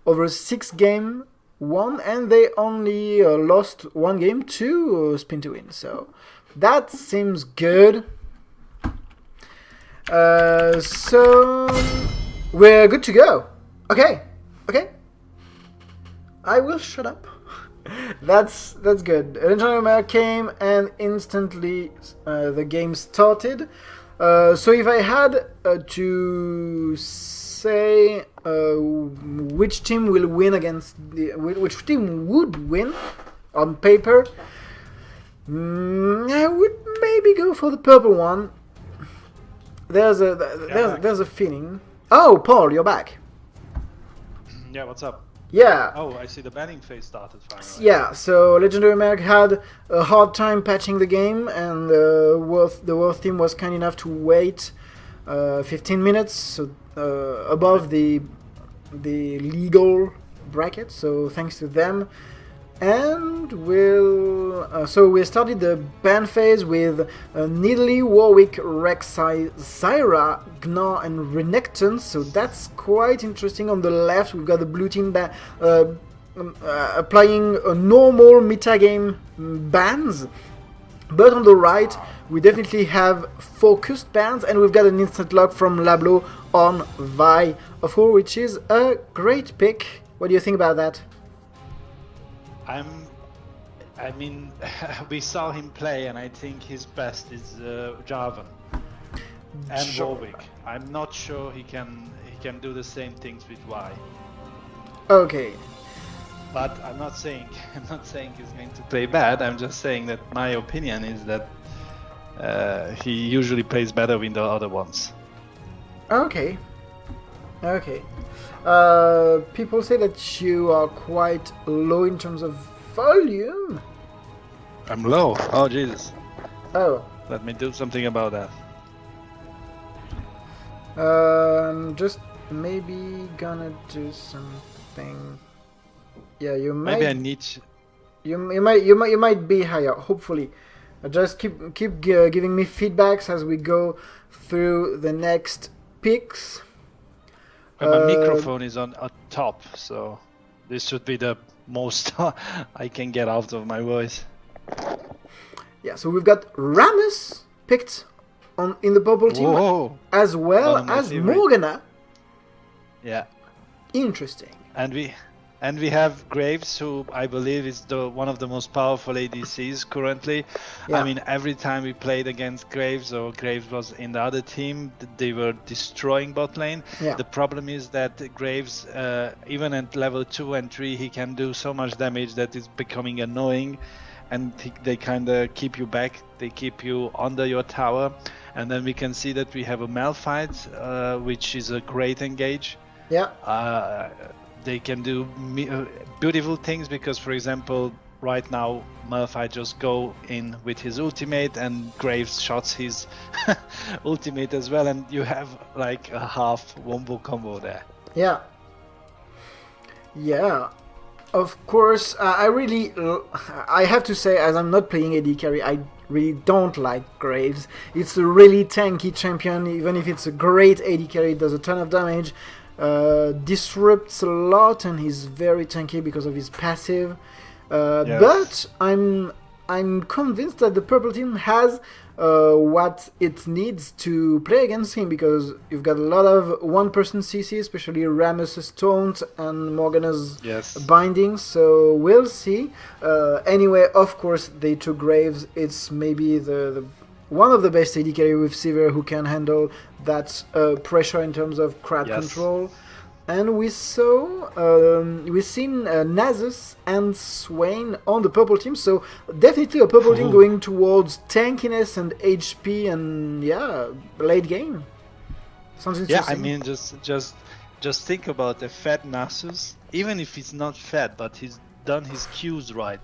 over 6 game won, and they only lost 1 game to spin to win. So that seems good. So we're good to go. Okay. I will shut up. That's good. Legendary Mare came and instantly the game started. So if I had to say which team will win against which team would win on paper, I would maybe go for the purple one. There's a feeling. Oh, Paul, you're back. Yeah, what's up? Yeah. Oh, I see the banning phase started finally. Yeah, so Legendary Merc had a hard time patching the game, and the Worth team was kind enough to wait 15 minutes, so above the legal bracket. So thanks to them. And so we started the ban phase with Nidalee, Warwick, Rek'Sai, Zyra, Gnar, and Renekton. So that's quite interesting. On the left, we've got the blue team applying a normal metagame bans. But on the right, we definitely have focused bans, and we've got an instant lock from Lablo on Vi, of course, which is a great pick. What do you think about that? I mean, we saw him play, and I think his best is Jarvan and Warwick. I'm not sure he can do the same things with Vi. Okay. But I'm not saying he's going to play bad. I'm just saying that my opinion is that he usually plays better with the other ones. Okay. People say that you are quite low in terms of volume. I'm low. Oh Jesus. Oh. Let me do something about that. Just maybe gonna do something. Yeah, you might. Maybe I need. You might be higher. Hopefully, just keep giving me feedbacks as we go through the next picks. My microphone is on top, so this should be the most I can get out of my voice. Yeah, so we've got Rammus picked in the purple team, as well as Morgana. Yeah. Interesting. And we have Graves, who I believe is one of the most powerful ADCs currently. Yeah. I mean, every time we played against Graves, or Graves was in the other team, they were destroying bot lane. Yeah. The problem is that Graves, even at level 2 and 3, he can do so much damage that it's becoming annoying, and they kind of keep you back. They keep you under your tower, and then we can see that we have a Malphite, which is a great engage. Yeah. They can do beautiful things because, for example, right now Malphite just go in with his ultimate, and Graves shots his ultimate as well, and you have like a half wombo combo there. Yeah. Of course, I have to say, as I'm not playing AD carry, I really don't like Graves. It's a really tanky champion. Even if it's a great AD carry, it does a ton of damage. Disrupts a lot, and he's very tanky because of his passive. Yes. But I'm convinced that the purple team has what it needs to play against him, because you've got a lot of one-person CC, especially Rammus' taunt and Morgana's binding. So we'll see. Anyway, of course, they took Graves. It's maybe the one of the best AD carry with Sivir who can handle that pressure in terms of crowd control. And we've seen Nasus and Swain on the purple team, so definitely a purple team going towards tankiness and HP and late game. Sounds interesting. Yeah, I mean, just think about a fat Nasus. Even if he's not fat, but he's done his Qs right,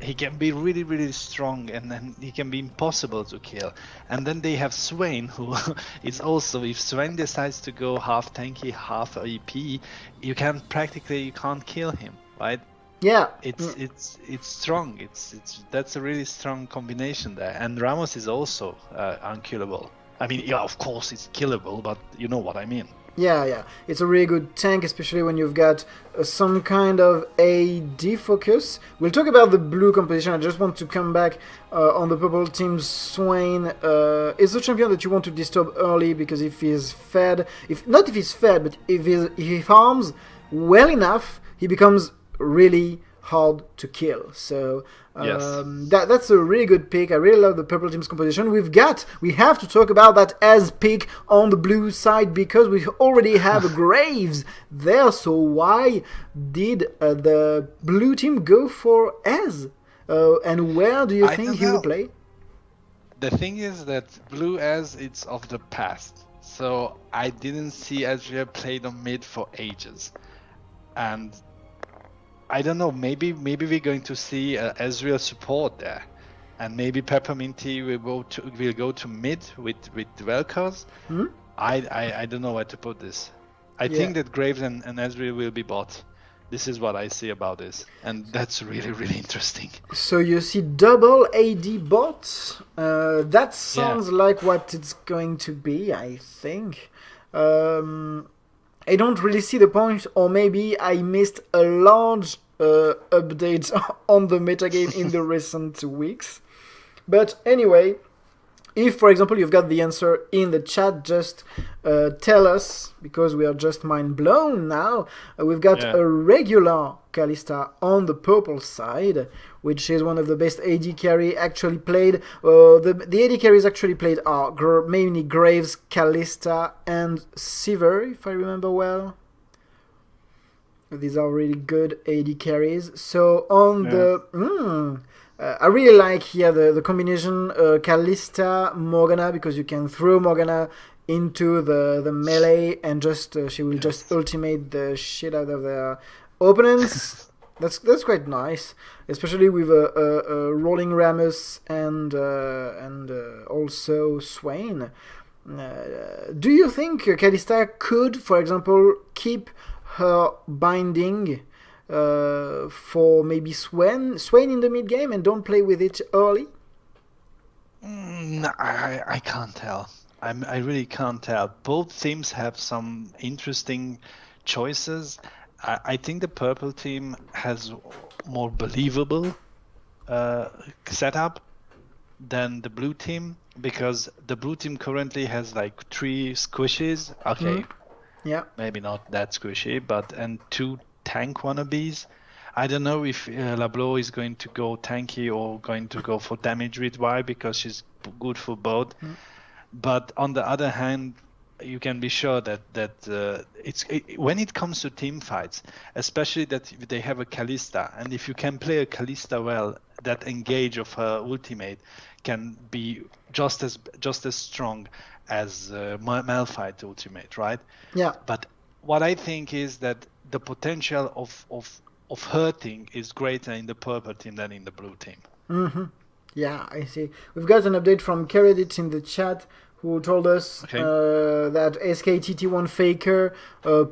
he can be really, really strong, and then he can be impossible to kill. And then they have Swain, who is also, if Swain decides to go half tanky, half AP, you can't kill him, right? Yeah. It's strong. That's a really strong combination there. And Ramos is also unkillable. I mean, yeah, of course it's killable, but you know what I mean. Yeah. It's a really good tank, especially when you've got some kind of AD focus. We'll talk about the blue composition. I just want to come back on the purple team. Swain is the champion that you want to disturb early, because if he's fed, but if he farms well enough, he becomes really hard to kill. So that's a really good pick. I really love the purple team's composition. We have to talk about that as pick on the blue side, because we already have Graves there. So why did the blue team go for Ez? And where do you think he will play? The thing is that blue Ez, it's of the past. So I didn't see Ezreal played on mid for ages. And I don't know, maybe we're going to see Ezreal support there, and maybe Pepperminty will go to mid with Vel'Koz. I don't know where to put this. I think that Graves and Ezreal will be bot. This is what I see about this, and that's really, really interesting. So you see double AD bots. That sounds like what it's going to be, I think. I don't really see the point, or maybe I missed a large update on the metagame in the recent weeks. But anyway, if, for example, you've got the answer in the chat, just tell us, because we are just mind blown now. We've got a regular Kalista on the purple side, which is one of the best AD carry actually played. The AD carries actually played are mainly Graves, Kalista, and Sivir, if I remember well. These are really good AD carries. So on I really like here the combination Kalista Morgana, because you can throw Morgana into the melee and just she will just ultimate the shit out of their opponents. That's quite nice, especially with rolling Rammus and also Swain. Do you think Kalista could, for example, keep her binding for maybe Swain in the mid game and don't play with it early? I can't tell. I really can't tell. Both teams have some interesting choices. I think the purple team has more believable setup than the blue team, because the blue team currently has like 3 squishes. Okay. Yeah. Maybe not that squishy, and 2 tank wannabes. I don't know if Lablo is going to go tanky or going to go for damage with Y, because she's good for both. But on the other hand, you can be sure that when it comes to team fights, especially that they have a Kalista, and if you can play a Kalista well, that engage of her ultimate can be just as strong as Malphite ultimate, right? Yeah. But what I think is that the potential of hurting is greater in the purple team than in the blue team. Yeah, I see. We've got an update from Keredit in the chat, who told us that SKTT1 Faker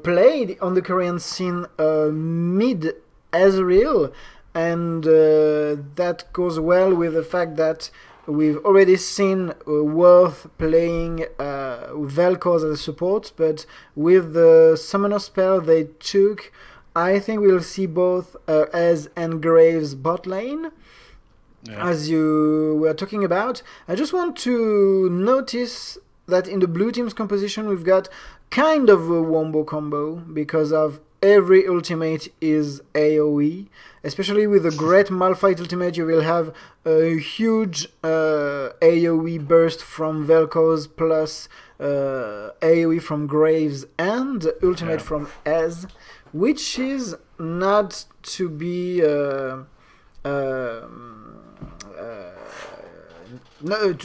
played on the Korean scene mid Ezreal, and that goes well with the fact that we've already seen Worth playing Vel'Koz as a support, but with the summoner spell they took, I think we'll see both Ez and Graves bot lane. As you were talking about, I just want to notice that in the blue team's composition we've got kind of a wombo combo, because of every ultimate is AoE. Especially with the great Malphite ultimate, you will have a huge AoE burst from Vel'Koz, plus AoE from Graves and ultimate from Ez, which is not to be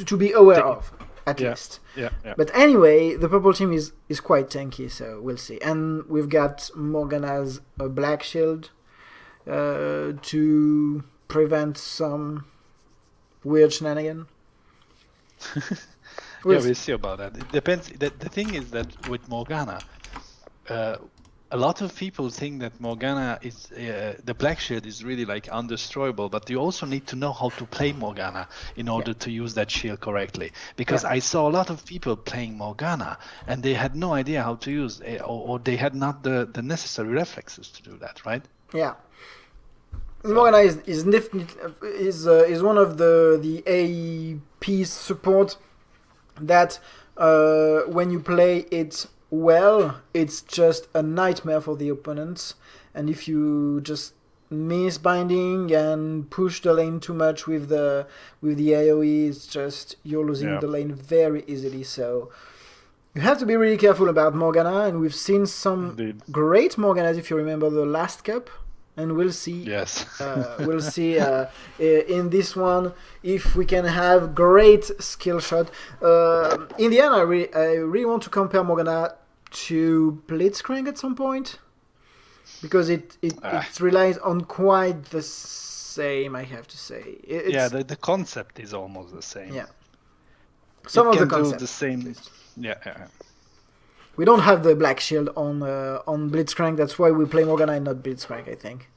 to be aware of, at least. Yeah. But anyway, the purple team is quite tanky, so we'll see. And we've got Morgana's Black Shield to prevent some weird shenanigan. We'll see about that. It depends. The thing is that with Morgana, a lot of people think that Morgana is the Black Shield is really like undestroyable, but you also need to know how to play Morgana in order to use that shield correctly. Because I saw a lot of people playing Morgana and they had no idea how to use it, or they had not the necessary reflexes to do that, right? Yeah. Morgana is one of the AP support that when you play it well, it's just a nightmare for the opponents. And if you just miss binding and push the lane too much with the AoE, it's just you're losing the lane very easily. So you have to be really careful about Morgana, and we've seen some great Morganas if you remember the last cup. And we'll see. Yes. We'll see in this one if we can have great skill shot. In the end, I really want to compare Morgana to Blitzcrank at some point because it relies on quite the same. I have to say. The concept is almost the same. Yeah. Some of the concepts. The same. Yeah. We don't have the Black Shield on Blitzcrank. That's why we play Morgana and not Blitzcrank, I think.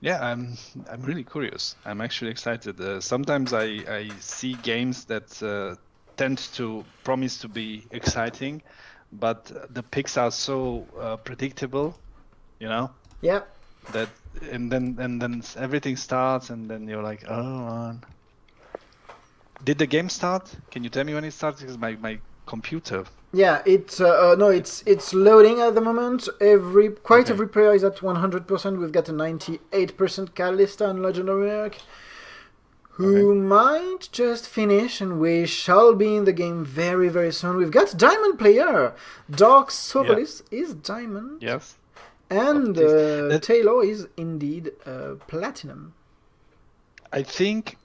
Yeah, I'm really curious. I'm actually excited. Sometimes I see games that tend to promise to be exciting, but the picks are so predictable, you know. Yeah. That and then everything starts, and then you're like, oh man. Did the game start? Can you tell me when it starts? Because my computer. Yeah, it's loading at the moment. Every player is at 100%. We've got a 98% Kalista and Legendary Merc, who might just finish, and we shall be in the game very, very soon. We've got Diamond player. Dark Sobolis is Diamond. Yes. And Taylor is indeed Platinum. I think,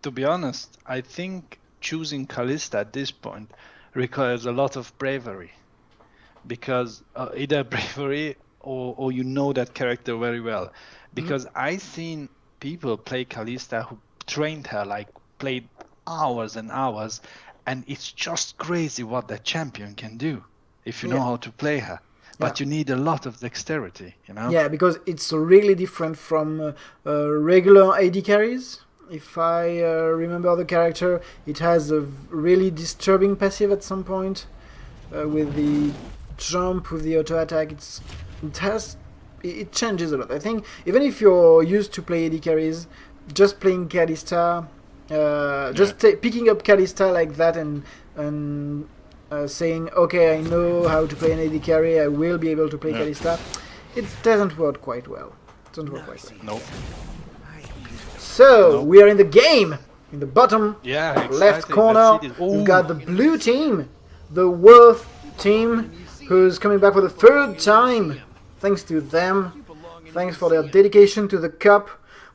to be honest, I think choosing Kalista at this point requires a lot of bravery, because either bravery or you know that character very well. Because I've seen people play Kalista who trained her, like played hours and hours, and it's just crazy what that champion can do if you know how to play her. But you need a lot of dexterity, you know? Yeah, because it's really different from regular AD carries. If I remember the character, it has a really disturbing passive at some point with the jump, with the auto attack. It changes a lot. I think even if you're used to play AD carries, just playing Kalista, picking up Kalista like that and saying, okay, I know how to play an AD carry, I will be able to play Kalista, it doesn't work quite well. Nope. So, we are in the game! In the bottom left corner, we've got the blue team, the Worth team, who's coming back for the third time. Thanks to them. Thanks for their dedication to the cup.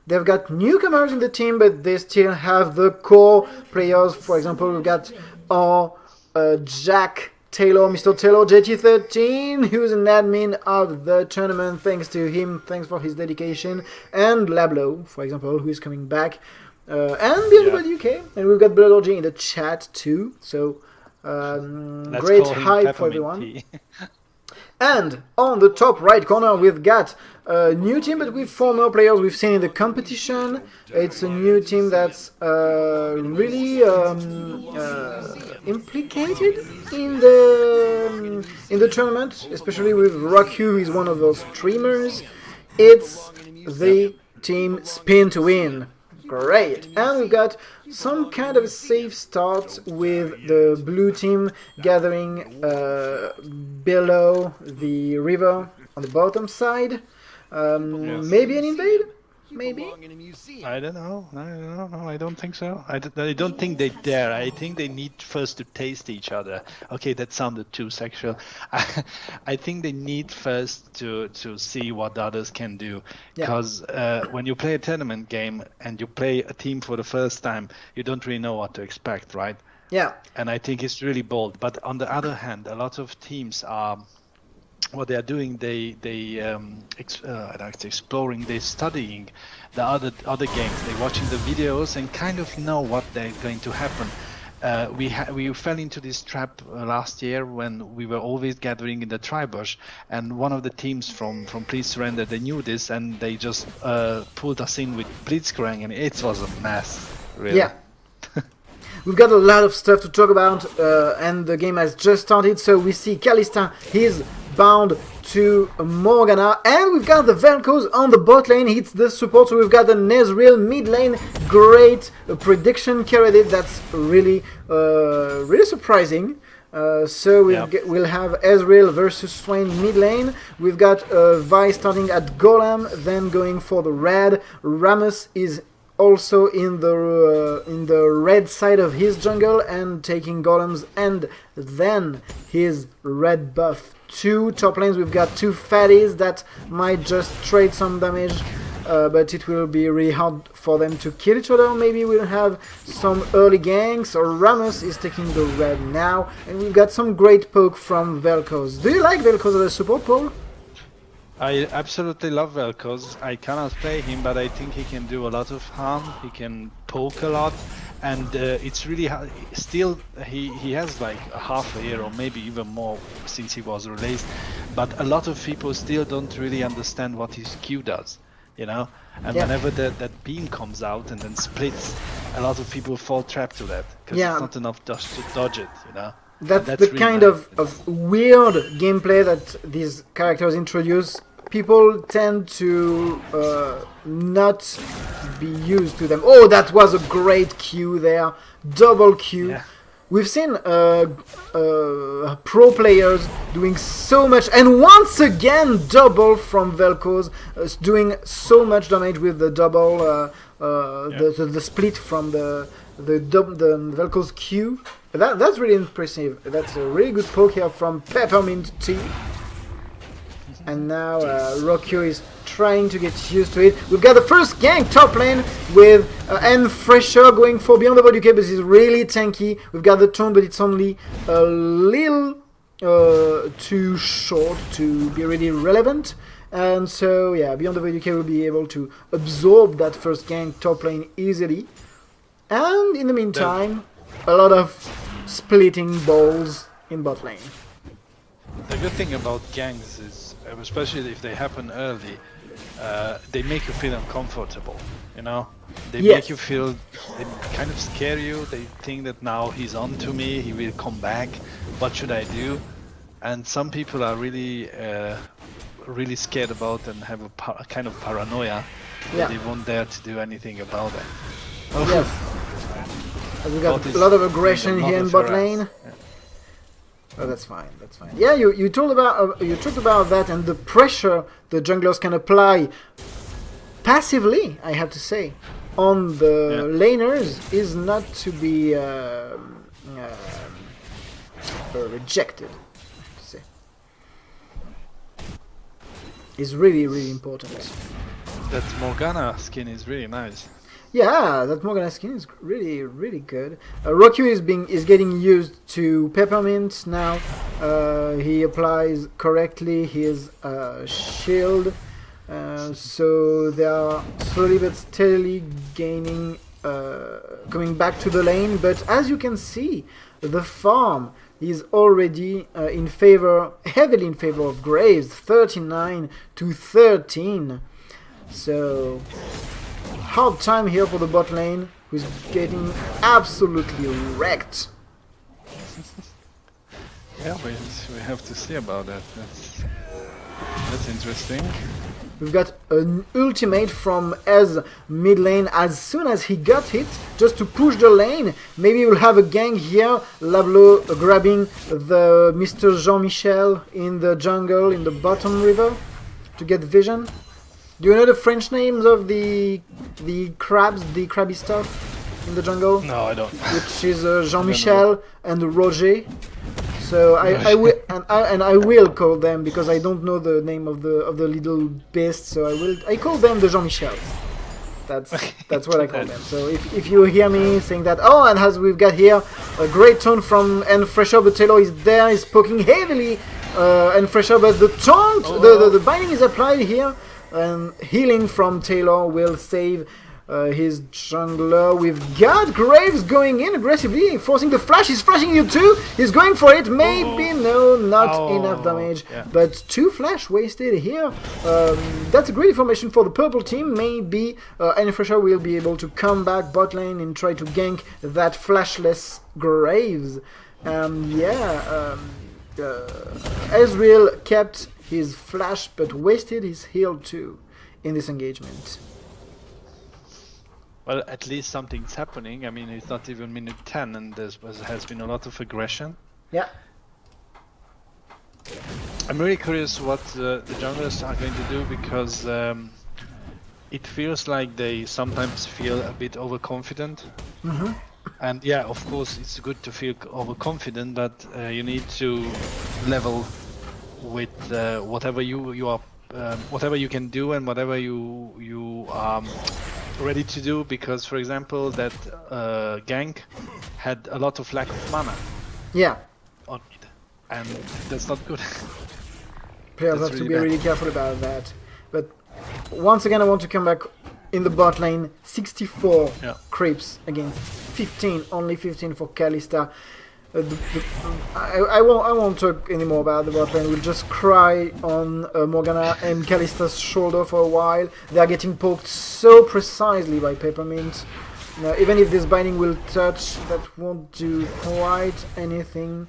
They've got newcomers in the team, but they still have the core players. For example, we've got our Jack Taylor, Mr. Taylor JT13, who's an admin of the tournament. Thanks to him, thanks for his dedication. And Lablo, for example, who is coming back. And Build UK. And we've got Blood Orgy in the chat too. So, great hype for everyone. And on the top right corner, we've got a new team, but with former players we've seen in the competition. It's a new team that's really implicated in the tournament, especially with Rockyu, who is one of those streamers. It's the team Spin to Win. Great. And we've got some kind of a safe start with the blue team gathering below the river on the bottom side. Maybe an invade? Maybe? I don't know. I don't think so. I don't think they dare. I think they need first to taste each other. Okay, that sounded too sexual. I think they need first to see what the others can do. Because when you play a tournament game and you play a team for the first time, you don't really know what to expect, right? Yeah. And I think it's really bold. But on the other hand, a lot of teams are... What they are doing, exploring, they're studying the other games, they're watching the videos and kind of know what they're going to happen. we fell into this trap last year when we were always gathering in the tri-bush, and one of the teams from Please Surrender, they knew this, and they just pulled us in with Blitzcrank, and it was a mess, really. Yeah. We've got a lot of stuff to talk about, and the game has just started, so we see Kalista, he's bound to Morgana, and we've got the Vel'Koz on the bot lane, hits the support, so we've got the Nezreal mid lane, great prediction carried it, that's really, really surprising. So we'll have Ezreal versus Swain mid lane. We've got Vi starting at Golem, then going for the red. Rammus is also in the red side of his jungle and taking golems, and then his red buff. Two top lanes, we've got two fatties that might just trade some damage, but it will be really hard for them to kill each other. Maybe we'll have some early ganks, or Rammus is taking the red now, and we've got some great poke from Vel'Koz. Do you like Vel'Koz as a support, Paul? I absolutely love Vel'Koz. I cannot play him, but I think he can do a lot of harm. He can poke a lot, and it's really still he has like a half a year or maybe even more since he was released. But a lot of people still don't really understand what his Q does, you know. And whenever that beam comes out and then splits, a lot of people fall trapped to that because it's not enough to dodge it, you know. That's the really kind of weird gameplay that these characters introduce. People tend to not be used to them. Oh, that was a great Q there. Double Q. Yeah. We've seen pro players doing so much, and once again double from Vel'Koz, doing so much damage with the double, the split from the Vel'Koz Q. That's really impressive. That's a really good poke here from Peppermint Tea. And now Rokyo is trying to get used to it. We've got the first gank top lane with Fresher going for Beyond the Void UK, but it's really tanky. We've got the taunt, but it's only a little too short to be really relevant. And so, yeah, Beyond the Void UK will be able to absorb that first gank top lane easily. And in the meantime, a lot of splitting balls in bot lane. The good thing about ganks is, especially if they happen early, they make you feel uncomfortable, you know? They make you feel, they kind of scare you, they think that now he's on to me, he will come back, what should I do? And some people are really really scared about and have a kind of paranoia that they won't dare to do anything about it. Yes. We got a lot of aggression here in bot lane. Yeah. Oh, that's fine. That's fine. Yeah, you talked about that, and the pressure the junglers can apply passively, I have to say, on the laners is not to be rejected. I have to say, it's really, really important. That Morgana skin is really nice. Yeah, that Morgana skin is really, really good. Rokyo is getting used to Peppermint now. He applies correctly his shield, so they are slowly but steadily gaining, coming back to the lane. But as you can see, the farm is already heavily in favor of Graves, 39 to 13. So hard time here for the bot lane, who's getting absolutely wrecked. Yeah, we have to see about that. That's interesting. We've got an ultimate from Ez mid lane as soon as he got hit, just to push the lane. Maybe we'll have a gang here. Lablo grabbing the Mr. Jean-Michel in the jungle, in the bottom river, to get vision. Do you know the French names of the crabs, the crabby stuff in the jungle? No, I don't. Which is Jean-Michel and Roger. So I will call them, because I don't know the name of the little beast. So I call them the Jean-Michels. That's what I call them. So if you hear me saying that, oh, and as we've got here a great taunt from Fresher, but Taylor is there, is poking heavily Fresher, but the taunt, the binding is applied here. And healing from Taylor will save his jungler. We've got Graves going in aggressively, forcing the flash. He's flashing you too. He's going for it. Maybe no, not enough damage. Yeah. But 2 flash wasted here. That's a great information for the purple team. Maybe Anifresher will be able to come back bot lane and try to gank that flashless Graves. Ezreal kept his flash but wasted his heal too in this engagement. Well, at least something's happening. I mean, it's not even minute 10 and has been a lot of aggression. Yeah. I'm really curious what the junglers are going to do, because it feels like they sometimes feel a bit overconfident. And yeah, of course, it's good to feel overconfident, but you need to level with whatever you are, whatever you can do, and whatever you are ready to do. Because, for example, that gank had a lot of lack of mana. Yeah. On it, and that's not good. Players have to be really careful about that. But once again, I want to come back in the bot lane. 64 creeps against 15, only 15 for Kalista. I won't talk anymore about the bot lane. We'll just cry on Morgana and Kalista's shoulder for a while. They are getting poked so precisely by Peppermint. Even if this binding will touch, that won't do quite anything.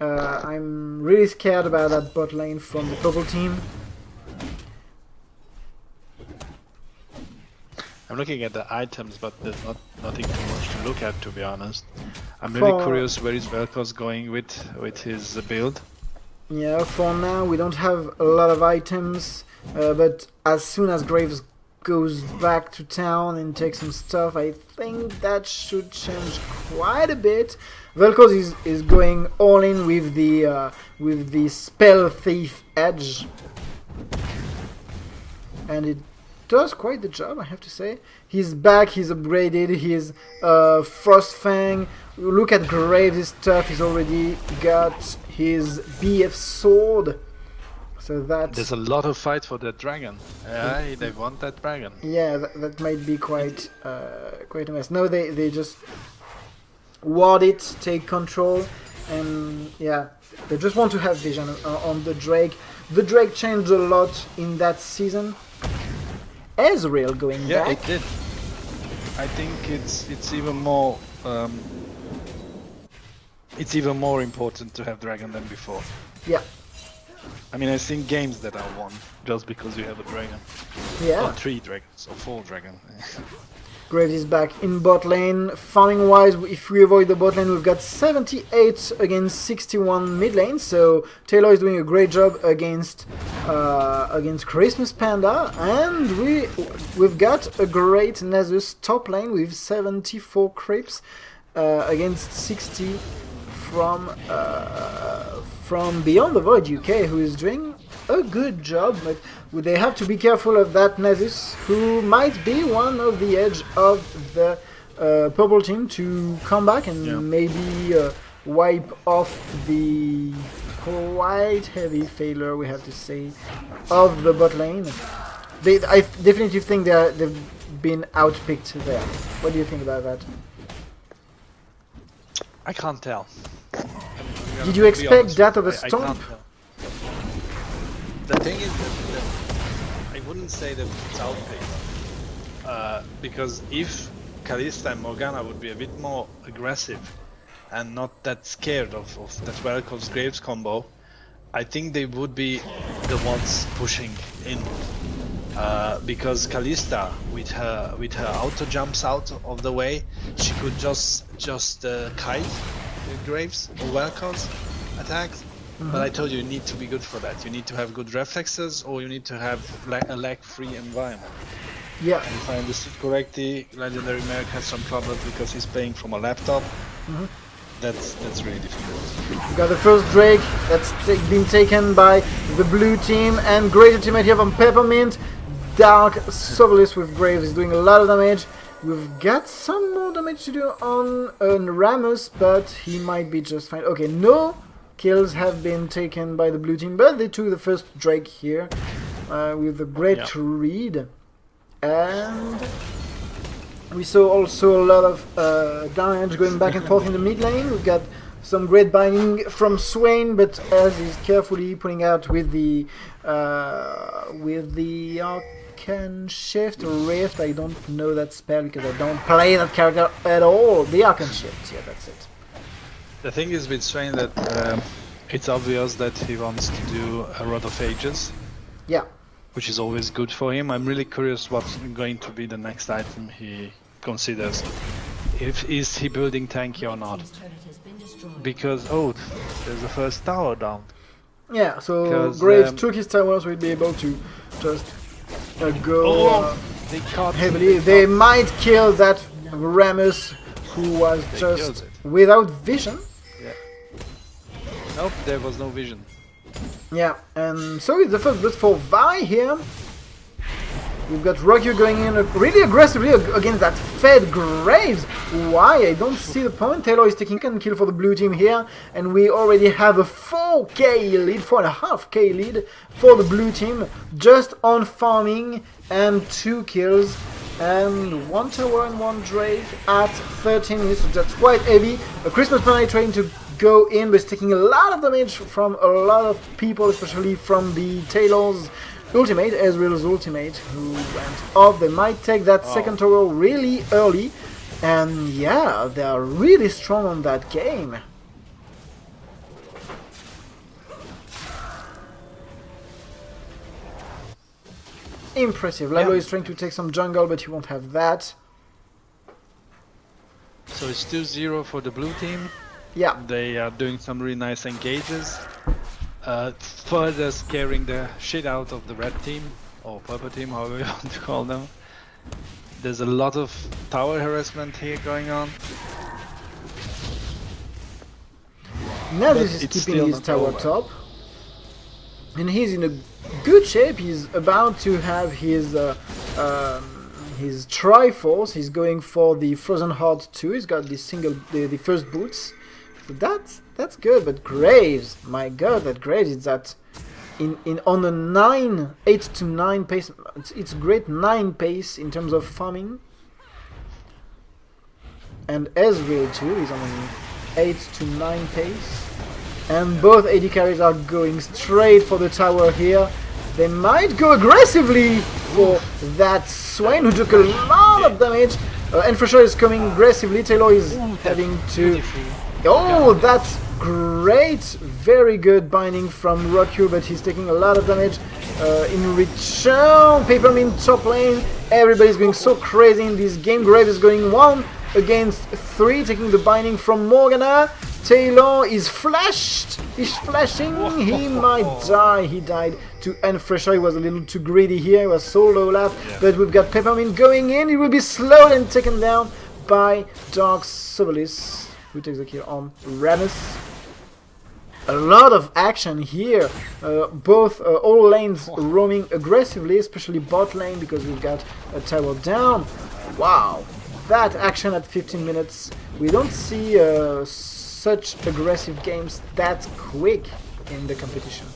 I'm really scared about that bot lane from the purple team. I'm looking at the items, but there's nothing too much to look at, to be honest. I'm really curious where is Vel'Koz going with his build. Yeah, for now we don't have a lot of items, but as soon as Graves goes back to town and takes some stuff, I think that should change quite a bit. Vel'Koz is going all in with the Spell Thief Edge, and it does quite the job, I have to say. He's back, he's upgraded, he's Frostfang. Look at Graves' stuff, he's already got his BF sword. So that there's a lot of fight for that dragon. Yeah, they want that dragon. Yeah, that might be quite quite a mess. No, they just ward it, take control, and yeah, they just want to have vision on the Drake. The Drake changed a lot in that season. Ezreal going back. Yeah, it did. I think it's even more important to have dragon than before. Yeah. I mean, I've seen games that are won just because you have a dragon. Yeah. Or 3 dragons, or 4 dragons. Graves is back in bot lane. Farming wise, if we avoid the bot lane, we've got 78 against 61 mid lane. So Taylor is doing a great job against Christmas Panda, and we've got a great Nasus top lane with 74 creeps against 60 from Beyond the Void UK, who is doing a good job, but they have to be careful of that Nasus, who might be one of the edge of the purple team to come back and maybe wipe off the quite heavy failure, we have to say, of the bot lane. I definitely think they've been outpicked there. What do you think about that? I can't tell. Did you expect that of a Stomp? I can't tell. The thing is that I wouldn't say that it's outpicked. Because if Kalista and Morgana would be a bit more aggressive and not that scared of that Vel'Koz Graves combo, I think they would be the ones pushing in. Because Kalista, with her auto jumps out of the way, she could just kite Graves or Vel'Koz attacks. But I told you need to be good for that. You need to have good reflexes, or you need to have a lag-free environment. Yeah. And if I understood correctly, Legendary Merc has some problems because he's playing from a laptop. That's really difficult. We got the first Drake that's been taken by the blue team, and great ultimate here from Peppermint. Dark Sovelis with Graves is doing a lot of damage. We've got some more damage to do on Rammus, but he might be just fine. Okay, no kills have been taken by the blue team, but they took the first Drake here with a great read. And We saw also a lot of damage going back and forth in the mid lane. We've got some great binding from Swain, but as he's carefully putting out with the Arcane Shift or Rift. I don't know that spell because I don't play that character at all. The Arcane Shift, yeah, that's it. The thing is with Swain that it's obvious that he wants to do a Rod of Ages. Yeah. Which is always good for him. I'm really curious what's going to be the next item he considers. Is he building tanky or not? Because there's the first tower down. Yeah, so Graves took his tower, so he'd be able to just go heavily. They might kill that Rammus who was just without vision. Yeah. Nope, there was no vision. Yeah, and so it's the first blood for Vi here. We've got Rocky going in really aggressively against that fed Graves. Why? I don't see the point. Taylor is taking a kill for the blue team here, and we already have a 4k lead, 4.5k lead for the blue team, just on farming and 2 kills. And 1 tower and 1 Drake at 13 minutes, so that's quite heavy. A Christmas Penalty trying to go in, but it's taking a lot of damage from a lot of people, especially from the Taylor's ultimate, Ezreal's ultimate, who went off. They might take that second tower really early, and yeah, they are really strong on that game. Impressive. Lalo is trying to take some jungle, but he won't have that. So it's 2-0 for the blue team. Yeah. They are doing some really nice engages. Further scaring the shit out of the red team, or purple team, however you want to call them. There's a lot of tower harassment here going on. Nasus is keeping his tower top. And he's in a good shape. He's about to have his Triforce. He's going for the Frozen Heart 2. He's got the first boots. So that's good. But Graves, my god, that Graves is at on a 8 to 9 pace. It's a great 9 pace in terms of farming. And Ezreal too is on an 8 to 9 pace. And both AD carries are going straight for the tower here. They might go aggressively for that Swain who took a lot of damage. And for sure is coming aggressively. Taylor is having to... Oh, that's great! Very good binding from Rokyu, but he's taking a lot of damage in return. Papermint top lane. Everybody's going so crazy in this game. Grave is going 1 against 3, taking the binding from Morgana. Taylor is flashed. He's flashing. He might die. He died to Enfresher. He was a little too greedy here. He was so low left. Yeah. But we've got Peppermint going in. He will be slowed and taken down by Dark Sobelis, who takes the kill on Rammus. A lot of action here. All lanes roaming aggressively, especially bot lane because we've got a tower down. Wow, that action at 15 minutes. We don't see such aggressive games that quick in the competition.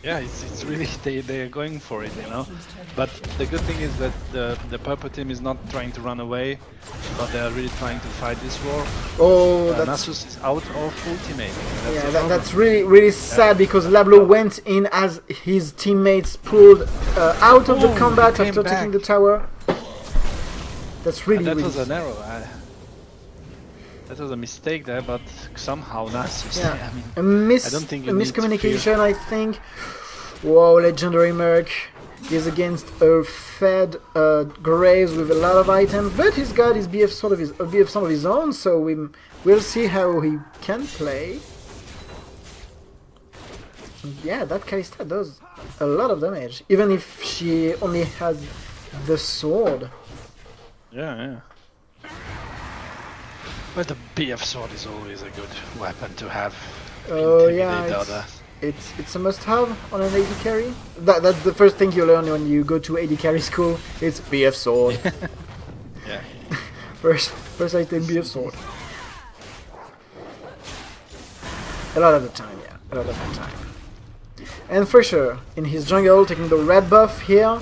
Yeah, it's really they are going for it, you know. But the good thing is that the purple team is not trying to run away, but they are really trying to fight this war. Oh, Nasus is out of ultimate. That's really sad because Lablo went in as his teammates pulled out of the combat after taking the tower. That's really that was an error. That was a mistake there, but somehow Nasus. Yeah, I mean, I don't think a miscommunication, I think. Whoa, Legendary Merc is against a fed Graves with a lot of items, but he's got his BF some of his own, so we'll see how he can play. Yeah, that Kalista does a lot of damage, even if she only has the sword. Yeah. But the BF sword is always a good weapon to have. Oh yeah, it's a must-have on an AD carry. That's the first thing you learn when you go to AD carry school. It's BF sword. Yeah. First item, BF sword. A lot of the time, yeah. A lot of the time. And for sure, in his jungle, taking the red buff here.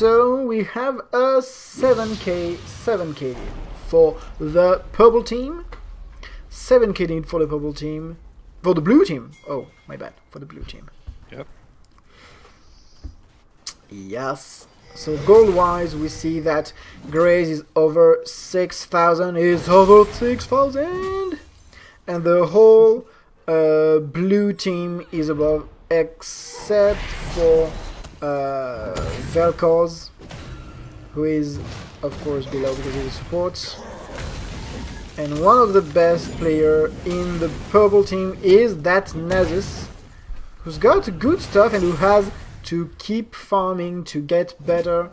So we have a 7k for the purple team. 7k lead for the purple team. For the blue team. Oh, my bad. For the blue team. Yep. Yes. So gold-wise, we see that Graves is over 6,000. Is over 6,000. And the whole blue team is above, except for Vel'Koz, who is of course below because he supports. And one of the best player in the purple team is that Nasus, who's got good stuff and who has to keep farming to get better,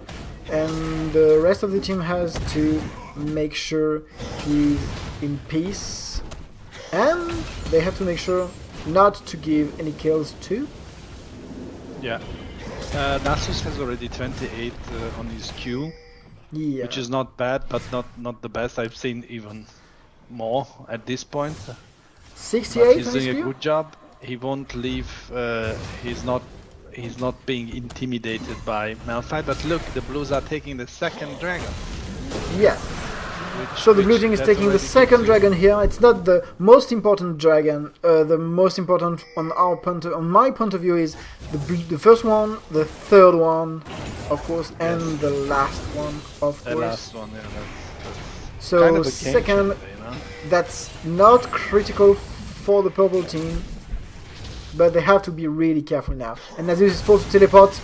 and the rest of the team has to make sure he's in peace, and they have to make sure not to give any kills too. Yeah. Nasus has already 28 on his queue, Yeah. which is not bad, but not the best. I've seen even more at this point. 68 But he's on doing his a queue? good job. He won't leave. He's not being intimidated by Malphite. But look, the Blues are taking the second dragon. Yeah. So the blue team is taking the second dragon here. It's not the most important dragon. The most important on my point of view is the first one, the third one, of course, and the last one, of The course. last one, yeah. That's So kind of a game second, changer, you know? that's not critical for the purple team, but they have to be really careful now. And Nasus is supposed to teleport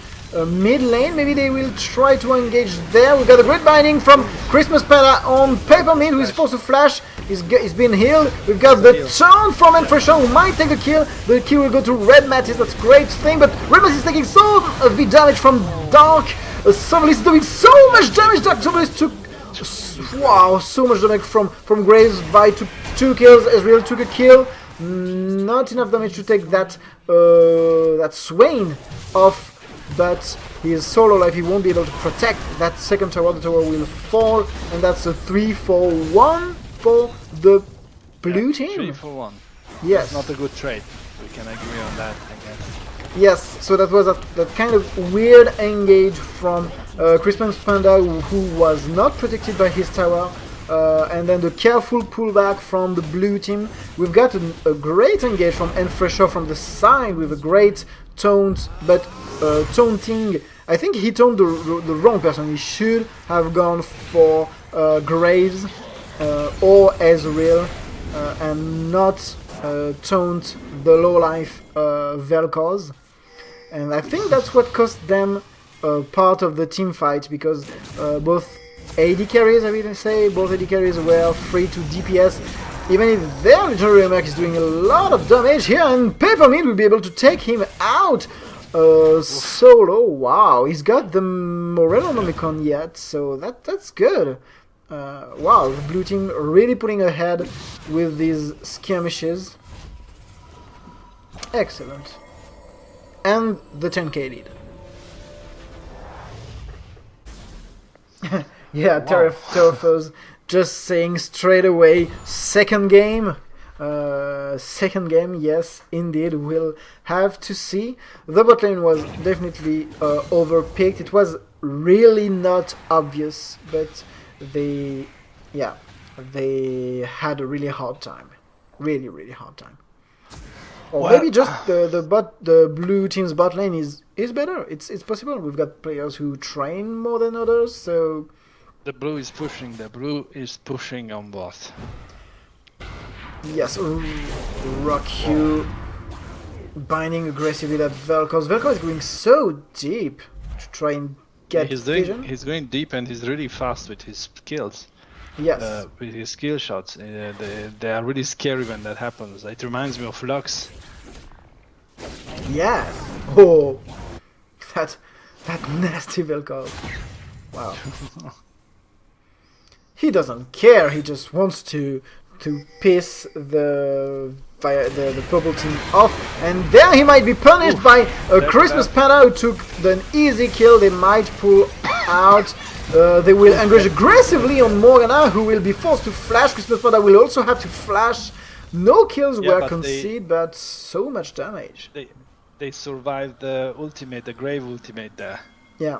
mid lane. Maybe they will try to engage there. We got a great binding from Christmas Panda on Peppermint, who is supposed to flash. He's been healed. We've got the turn from Enfresher, who might take the kill. The kill will go to Red Mattis. That's a great thing, but Red Mattis is taking so the damage from Dark. Sovelis is doing so much damage. Dark Sovelis took so much damage from Graves. Vi took 2 kills. Ezreal took a kill. Not enough damage to take that Swain off. But he is solo life, he won't be able to protect that second tower. The tower will fall, and that's a 3-4-1 for the blue team. 3-for-1. Yes. Not a good trade. We can agree on that, I guess. Yes, so that was that kind of weird engage from Christmas Panda, who was not protected by his tower. And then the careful pullback from the blue team. We've got a great engage from Enfresher from the side with a great taunt, but taunting. I think he taunted the wrong person. He should have gone for Graves or Ezreal and not taunt the low life Vel'Koz. And I think that's what cost them part of the team fight, because both AD carries, I will say, both AD carries were free to DPS, even if their legendary Merc is doing a lot of damage here, and Peppermint will be able to take him out solo. Wow, he's got the Morellonomicon yet, so that's good. Wow, the blue team really putting ahead with these skirmishes. Excellent. And the 10k lead. Yeah, Wow. Terrafos just saying straight away, second game. Second game, yes, indeed, we'll have to see. The bot lane was definitely overpicked. It was really not obvious, but they had a really hard time. Really hard time. Or Well, maybe just the blue team's bot lane is better. It's possible. We've got players who train more than others, so The blue is pushing. The blue is pushing on bot. yes, Rock you binding aggressively that Vel'Koz. Vel'Koz is going so deep to try and get vision. He's going deep, and he's really fast with his skills. Yes. With his skill shots. They are really scary when that happens. It reminds me of Lux. Yes. Oh, that nasty Vel'Koz. Wow. He doesn't care. He just wants to piss the purple team off, and there he might be punished by a Christmas Panda who took an easy kill. They might pull out. They will engage aggressively on Morgana, who will be forced to flash. Christmas Panda will also have to flash. No kills were conceded, but so much damage. They survived the ultimate, the Grave ultimate there. Yeah.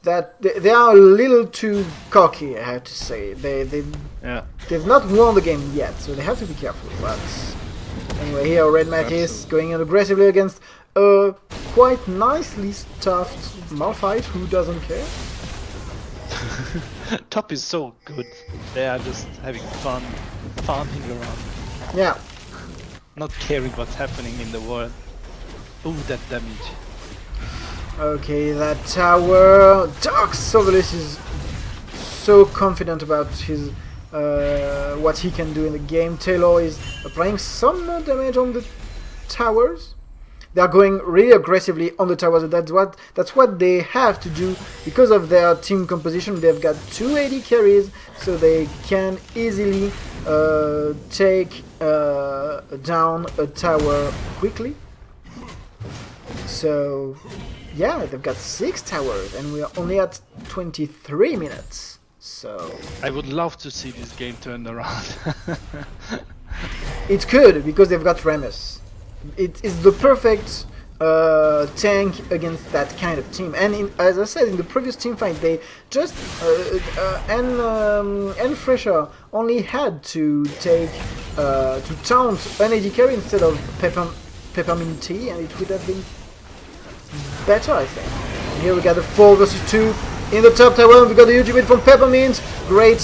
That they are a little too cocky, I have to say. They've not won the game yet, so they have to be careful. But anyway, here Red Matisse going in aggressively against a quite nicely stuffed Malphite who doesn't care. Top is so good. They are just having fun, farming around. Yeah. Not caring what's happening in the world. Ooh, that damage. Okay, that tower. Dark Sovelis is so confident about his what he can do in the game. Taylor is applying some more damage on the towers. They are going really aggressively on the towers. That's what they have to do because of their team composition. They've got 2 AD carries, so they can easily take down a tower quickly. So yeah, they've got 6 towers, and we are only at 23 minutes. So I would love to see this game turned around. it could, because they've got Remus. It is the perfect tank against that kind of team. And as I said in the previous team fight, they just and Fresher only had to take to taunt an AD carry instead of Peppermint Tea, and it would have been better, I think. And here we got the 4 versus 2 in the top tower. We got the ultimate from Peppermint. Great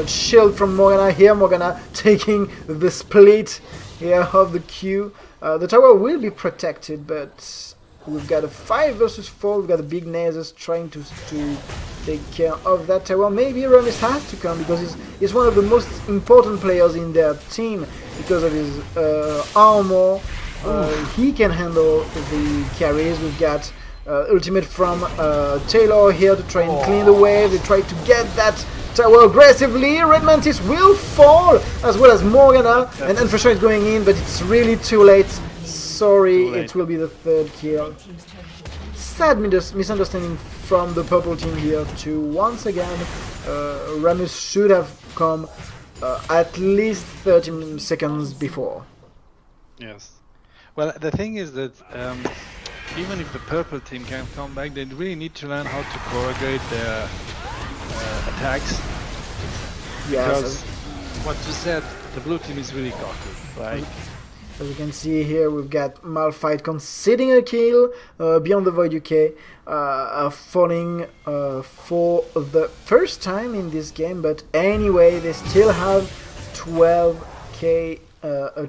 shield from Morgana. Here Morgana taking the split here of the Q. The tower will be protected, but we've got a 5 versus 4. We've got the big Nazers trying to take care of that tower. Maybe Remus has to come because he's one of the most important players in their team because of his armor. He can handle the carries. We've got ultimate from Taylor here to try and clean the wave. They try to get that tower aggressively. Red Mantis will fall, as well as Morgana, and Fresher is going in, but it's really too late. Sorry, it will be the 3rd kill. Sad misunderstanding from the purple team here too. Once again, Ramus should have come at least 30 seconds before. Yes. Well, the thing is that even if the purple team can come back, they really need to learn how to correlate their attacks. Yes. Because what you said, the blue team is really cocky, right? As you can see here, we've got Malphite conceding a kill beyond the Void UK, falling for the first time in this game, but anyway, they still have 12k. A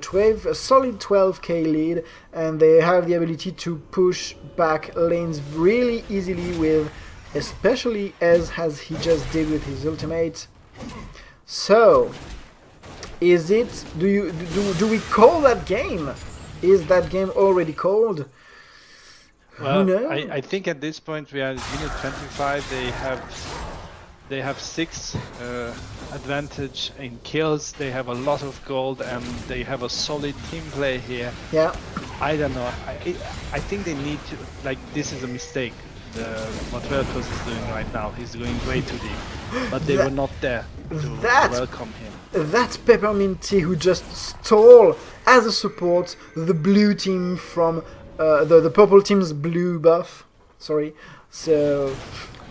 solid 12k lead, and they have the ability to push back lanes really easily with, especially as he just did with his ultimate. So, is it? Do we call that game? Is that game already called? Well, Who knows? I think at this point we are at minute 25. They have 6 advantage in kills. They have a lot of gold, and they have a solid team play here. Yeah. I don't know. I think they need to, like, this is a mistake. What Velcos is doing right now. He's going way too deep, but they were not there to welcome him. That's Peppermint Tea, who just stole as a support the blue team from the purple team's blue buff. Sorry. So.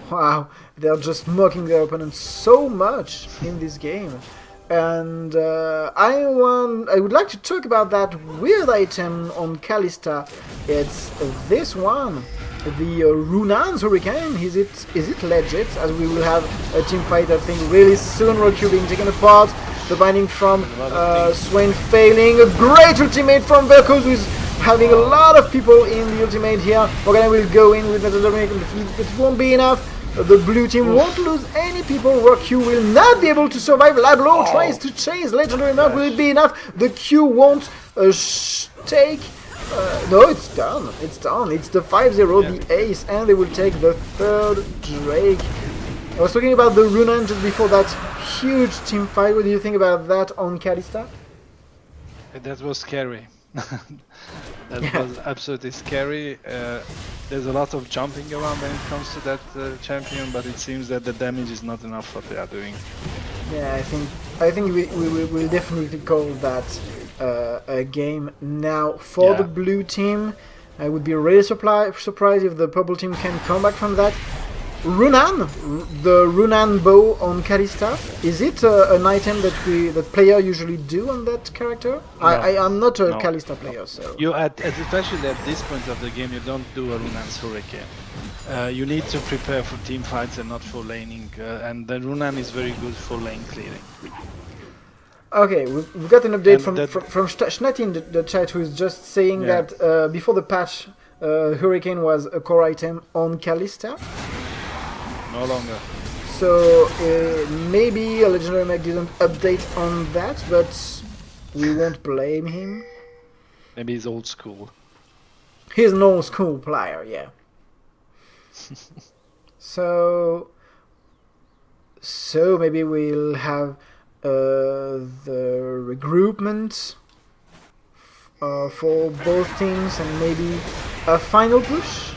Wow, they're just mocking their opponents so much in this game. And I would like to talk about that weird item on Kalista. It's this one, the Runan's Hurricane. Is it legit? As we will have a team fight, I think, really soon. Roku being taken apart, the binding from Swain failing, a great ultimate from Velcos, who is having a lot of people in the ultimate here. Morgana will go in with the ultimate, but it won't be enough. The blue team won't lose any people. Roku will not be able to survive. Lablo tries to chase Legendary Merc. Will it be enough? The Q won't take. No, it's done. It's done. It's the 5-0, the ace, and they will take the 3rd Drake. I was talking about the Runan just before that huge team fight. What do you think about that on Kalista? That was scary. That was absolutely scary. There's a lot of jumping around when it comes to that champion, but it seems that the damage is not enough what they are doing. Yeah, I think we will definitely call that a game now for the blue team. I would be really surprised if the purple team can come back from that. Runan, the Runan bow on Kalista, is it an item that player usually do on that character? No. I'm not a No. Kalista player, so You especially at this point of the game, you don't do a Runan's Hurricane. You need to prepare for team fights and not for laning, and the Runan is very good for lane clearing. okay. We've got an update And from Schnatty in the chat, who is just saying Yeah. that before the patch, Hurricane was a core item on Kalista. No longer. So maybe a legendary mech didn't update on that, but we won't blame him. Maybe he's old school. He's an old school player, yeah. so maybe we'll have the regroupment for both teams, and maybe a final push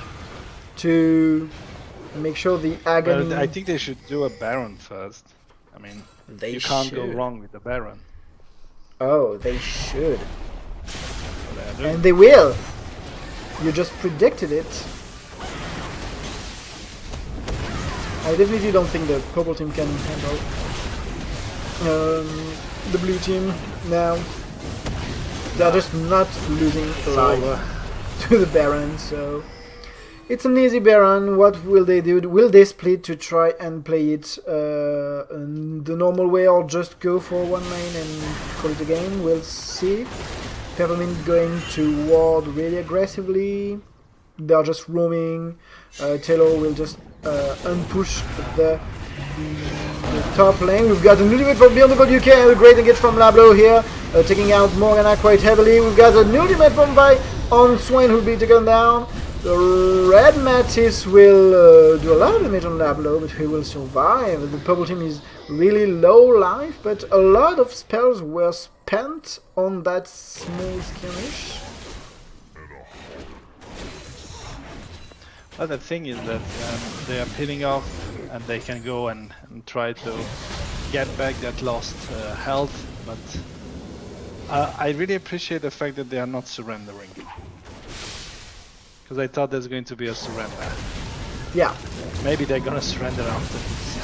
to make sure the agony. Well, I think they should do a Baron first. I mean, They you can't go should. wrong with the Baron. Oh, they should. So they are doing. And they will. You just predicted it. I definitely don't think the purple team can handle the blue team now. They're just not losing life to the Baron, so it's an easy Baron. What will they do? Will they split to try and play it the normal way, or just go for one lane and call it a game? We'll see. Peppermint going to ward really aggressively. They're just roaming. Taylor will just unpush the top lane. We've got an ultimate from Beyond the God UK and a great engage from Lablo here, taking out Morgana quite heavily. We've got an ultimate from Vi on Swain, who'll be taken down. The red Matisse will do a lot of damage on Lablo, but he will survive. The purple team is really low life, but a lot of spells were spent on that small skirmish. Well, the thing is that they are peeling off, and they can go and try to get back that lost health, but I really appreciate the fact that they are not surrendering. Because I thought there's going to be a surrender. Yeah. Maybe they're gonna surrender after this.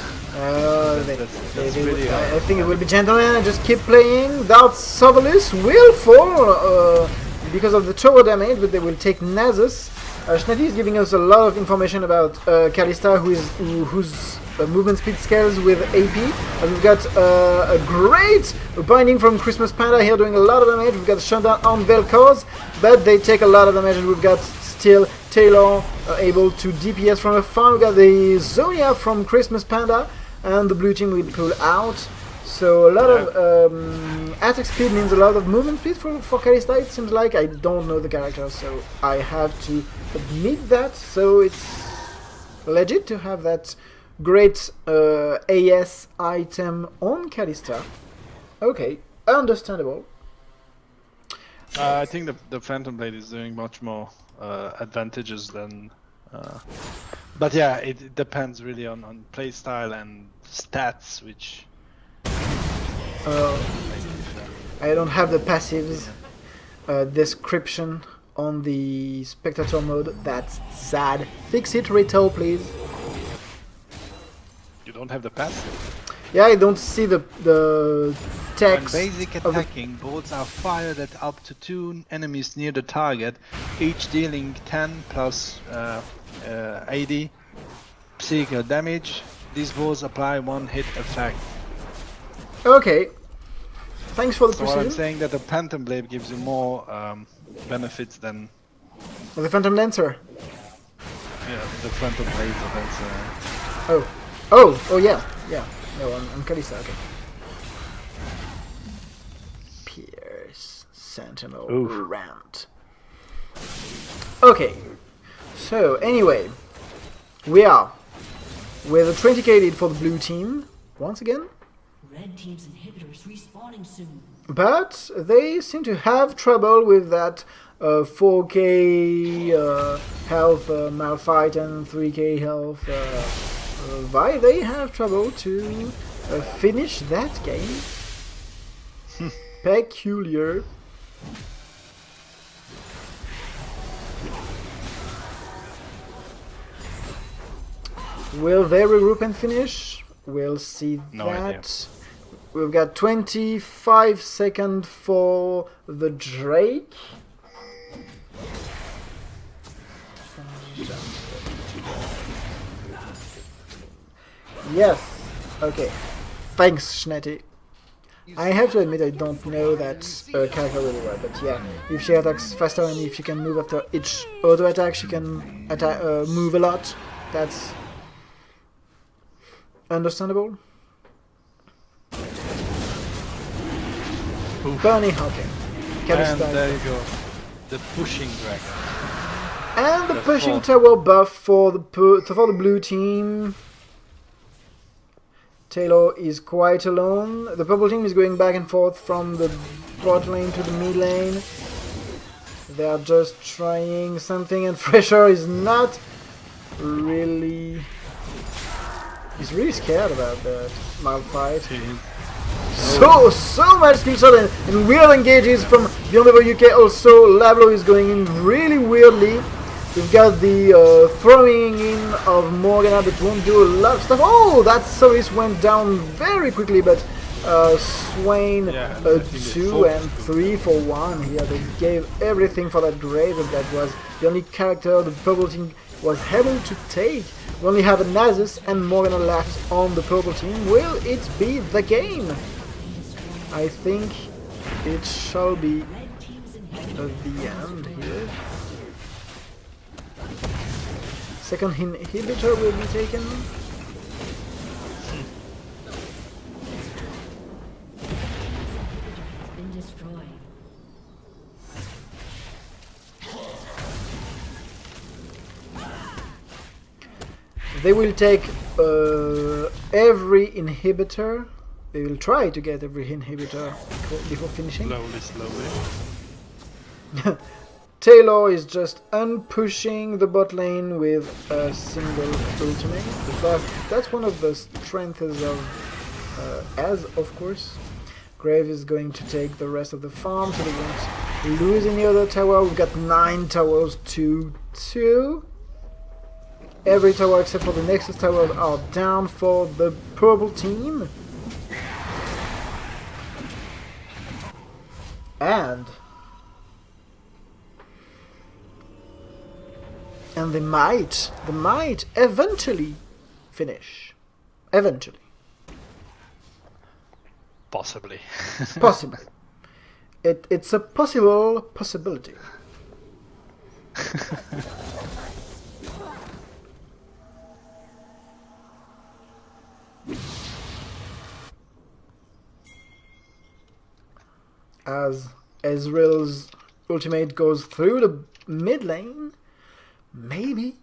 That's really I think it will be gentlemen and just keep playing. Darth Sovelis will fall because of the tower damage, but they will take Nasus. Schnatty is giving us a lot of information about Kalista, whose movement speed scales with AP. We've got a great binding from Christmas Panda here doing a lot of damage. We've got shutdown on Vel'Koz, but they take a lot of damage, and we've got still Taylor able to DPS from afar. We've got the Zonia from Christmas Panda, and the blue team will pull out. So a lot of attack speed means a lot of movement speed for Kalista, it seems like. I don't know the character, so I have to admit that. So it's legit to have that great AS item on Kalista. Okay, understandable. I think the Phantom Blade is doing much more advantages than... but yeah, it depends really on playstyle and stats, which... I don't have the passives description on the spectator mode. That's sad. Fix it, Rito, please. You don't have the passive. Yeah, I don't see the text. When basic attacking, bolts are fired at up to 2 enemies near the target, each dealing 10 plus 80 psychical damage. These bolts apply one hit effect. Okay. Thanks for the So what I'm precision. saying that the Phantom Blade gives you more benefits than The Phantom Lancer. the Phantom Blade. So that's Oh yeah. No, I'm Kalista, okay. Pierce, Sentinel, Oof. Rant. Okay, so anyway, we are with a 20k lead for the blue team, once again. Red team's inhibitors respawning soon. But they seem to have trouble with that 4k health Malphite and 3k health Vi. They have trouble to finish that game. Will they regroup and finish? We'll see No that. idea. We've got 25 seconds for the Drake. Yes. Okay. Thanks, Schnetty. I have to admit I don't know that character really well, but yeah, if she attacks faster and if she can move after each auto attack, she can move a lot. That's understandable. Bunny hopping. And there you go. The pushing dragon. And the The pushing fourth. tower buff for the blue team. Taylor is quite alone. The purple team is going back and forth from the bot lane to the mid lane. They are just trying something, and Fresher is not really... He's really scared about that Malphite. So much skill shot and weird engages from Beyond the UK. Also, Lablo is going in really weirdly. We've got the throwing in of Morgana that won't do a lot of stuff. Oh, that service went down very quickly, but Swain 2 and 3 for 1 here. They gave everything for that Grave, and that was the only character the purple team was able to take. We only have a Nasus and Morgana left on the purple team. Will it be the game? I think it shall be the end here. Second inhibitor will be taken. Been destroyed. They will take every inhibitor. They will try to get every inhibitor before finishing. Slowly. Taylor is just unpushing the bot lane with a single ultimate. That's one of the strengths of Az, of course. Grave is going to take the rest of the farm, so they won't lose any other tower. We've got 9 towers to 2. Every tower except for the Nexus tower are down for the purple team. And they might eventually finish. Eventually. Possibly. Possible. It's a possible possibility. As Ezreal's ultimate goes through the mid lane, maybe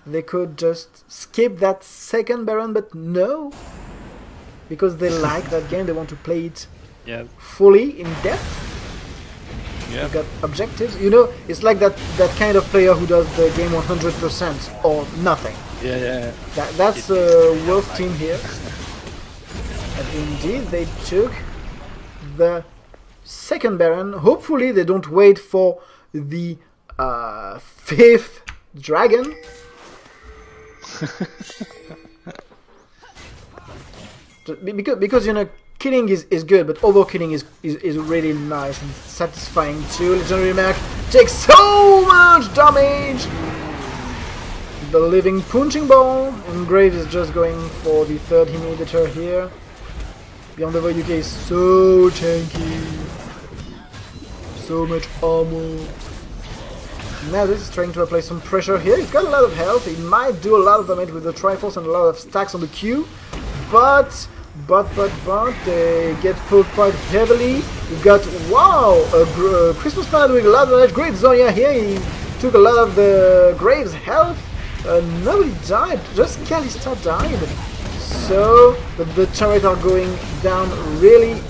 they could just skip that second Baron, but no, because they like that game, they want to play it fully in depth. You've got objectives, you know, it's like that kind of player who does the game 100% or nothing. Yeah. That's a Wolf team here. And indeed, they took the second Baron. Hopefully they don't wait for the 5th dragon. because you know, killing is good, but overkilling is really nice and satisfying too. Legendary Mac takes so much damage. The living punching ball, and Graves is just going for the 3rd inhibitor here. Beyond the UK is so tanky. So much armor. Nasus is trying to apply some pressure here. He's got a lot of health. He might do a lot of damage with the Triforce and a lot of stacks on the Q. But they get pulled quite heavily. We've got, wow, Christmas Banner doing a lot of damage. Great Zonia here. He took a lot of the Graves' health. Nobody died. Just Kalista died. So, the turrets are going down really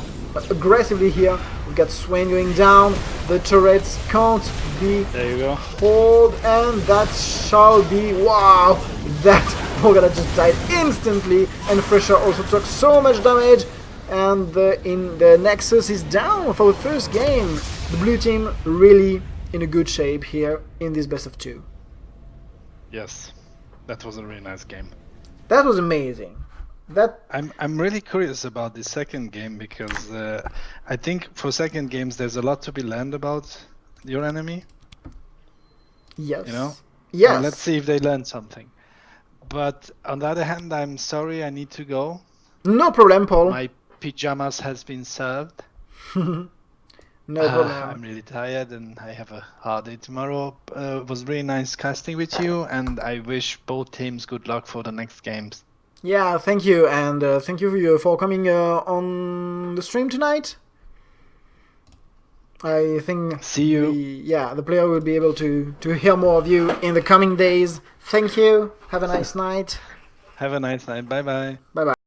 aggressively here. We've got Swain going down. The turrets can't be pulled, and that shall be, wow, that Morgana just died instantly, and Fresher also took so much damage, and the Nexus is down for the first game. The blue team really in a good shape here in this best of 2. Yes. That was a really nice game. That was amazing. That I'm really curious about the second game because I think for second games there's a lot to be learned about your enemy. yes. You know? Yes. And let's see if they learn something. But on the other hand, I'm sorry, I need to go. No problem, Paul. My pajamas has been served. No problem. I'm really tired and I have a hard day tomorrow. It was really nice casting with you, and I wish both teams good luck for the next games. Yeah, thank you, and thank you for coming on the stream tonight. I think See you. the player will be able to hear more of you in the coming days. Thank you. Have a nice night. Have a nice night. Bye bye. Bye bye.